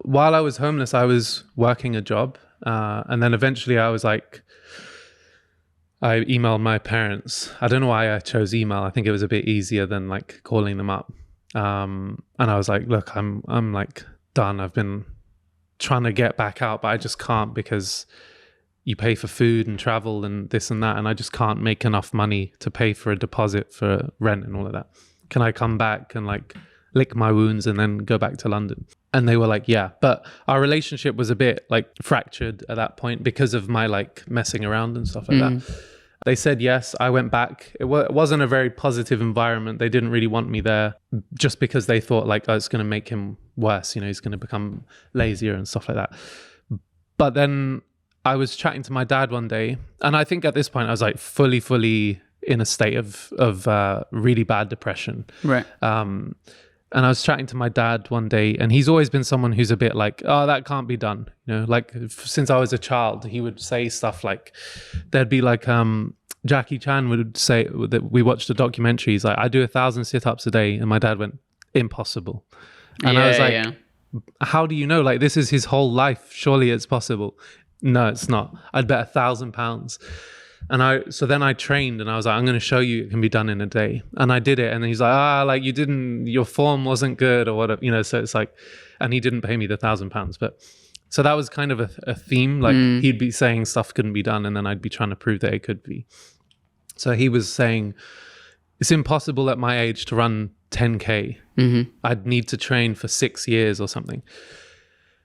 while I was homeless, I was working a job. And then eventually I was like, I emailed my parents. I don't know why I chose email. I think it was a bit easier than like calling them up. And I was like, look, I'm like done. I've been trying to get back out, but I just can't because you pay for food and travel and this and that. And I just can't make enough money to pay for a deposit for rent and all of that. Can I come back and like lick my wounds and then go back to London? And they were like, yeah. But our relationship was a bit like fractured at that point because of my like messing around and stuff like that. They said yes. I went back. It wasn't a very positive environment. They didn't really want me there just because they thought like, oh, it's going to make him worse. You know, he's going to become lazier and stuff like that. But then I was chatting to my dad one day. And I think at this point I was like fully in a state of really bad depression. Right. And I was chatting to my dad one day, and he's always been someone who's a bit like, oh, that can't be done. You know, like since I was a child, he would say stuff like, there'd be like, Jackie Chan would say that we watched a documentary. He's like, I do 1,000 sit-ups a day. And my dad went, impossible. And I was like, how do you know? Like, this is his whole life. Surely it's possible. No, it's not. I'd bet £1,000. And so then I trained and I was like, I'm going to show you it can be done in a day. And I did it. And he's like, like your form wasn't good or whatever, you know? So it's like, and he didn't pay me the £1,000. But so that was kind of a theme. Like he'd be saying stuff couldn't be done. And then I'd be trying to prove that it could be. So he was saying, it's impossible at my age to run 10K. I'd need to train for 6 years or something.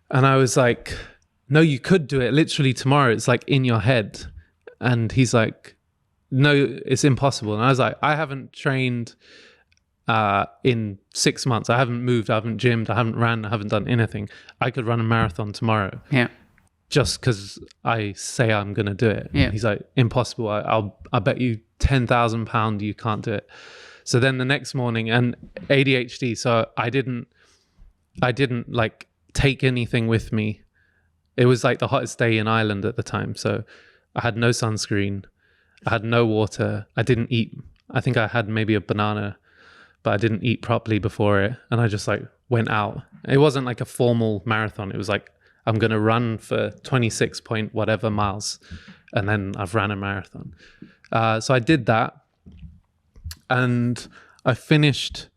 And I was like, no, you could do it literally tomorrow. It's like in your head. And he's like, no, it's impossible. And I was like, I haven't trained in 6 months. I haven't moved. I haven't gymmed. I haven't ran. I haven't done anything. I could run a marathon tomorrow. Yeah. Just because I say I'm going to do it. Yeah. He's like, impossible. I'll bet you £10,000 you can't do it. So then the next morning, and ADHD. So I didn't like take anything with me. It was like the hottest day in Ireland at the time. So I had no sunscreen. I had no water. I didn't eat. I think I had maybe a banana, but I didn't eat properly before it. And I just like went out. It wasn't like a formal marathon. It was like, I'm going to run for 26 point whatever miles. And then I've ran a marathon. So I did that. And I finished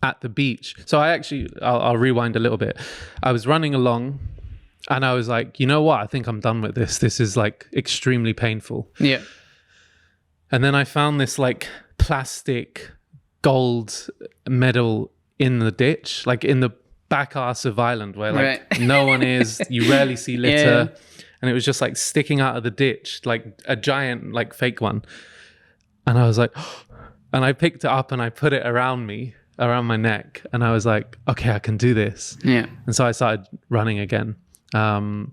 at the beach. So I'll rewind a little bit. I was running along. And I was like, you know what? I think I'm done with this. This is like extremely painful. Yeah. And then I found this like plastic gold medal in the ditch, like in the back arse of Ireland where like no one is, you rarely see litter. And it was just like sticking out of the ditch, like a giant like fake one. And I was like, and I picked it up and I put it around my neck. And I was like, okay, I can do this. Yeah. And so I started running again. And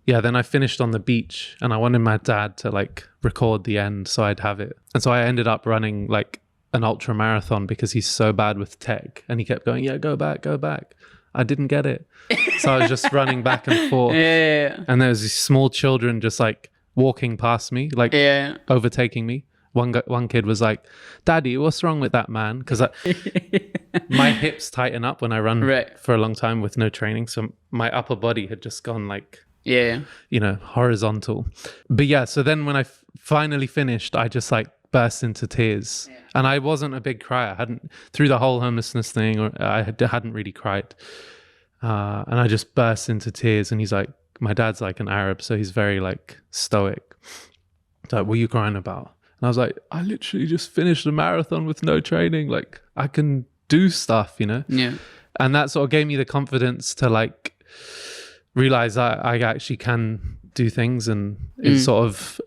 yeah, then I finished on the beach and I wanted my dad to like record the end so I'd have it. And so I ended up running like an ultra marathon because he's so bad with tech and he kept going, yeah, go back. I didn't get it. So I was just running back and forth. And there was these small children just like walking past me, like overtaking me. One kid was like, Daddy, what's wrong with that man? Because my hips tighten up when I run for a long time with no training. So my upper body had just gone like, horizontal. But yeah, so then when I finally finished, I just like burst into tears. Yeah. And I wasn't a big crier. I hadn't, through the whole homelessness thing, or I hadn't really cried. And I just burst into tears. And he's like, my dad's like an Arab, so he's very like stoic. He's like, what are you crying about? And I was like, I literally just finished a marathon with no training. Like, I can do stuff, you know? Yeah. And that sort of gave me the confidence to like realize I actually can do things. And it sort of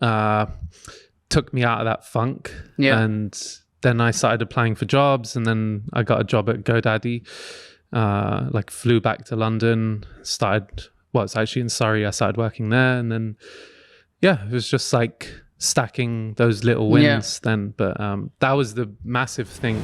took me out of that funk. Yeah. And then I started applying for jobs. And then I got a job at GoDaddy. Like flew back to London, it's actually in Surrey. I started working there. And then, yeah, it was just like stacking those little wins then. But that was the massive thing.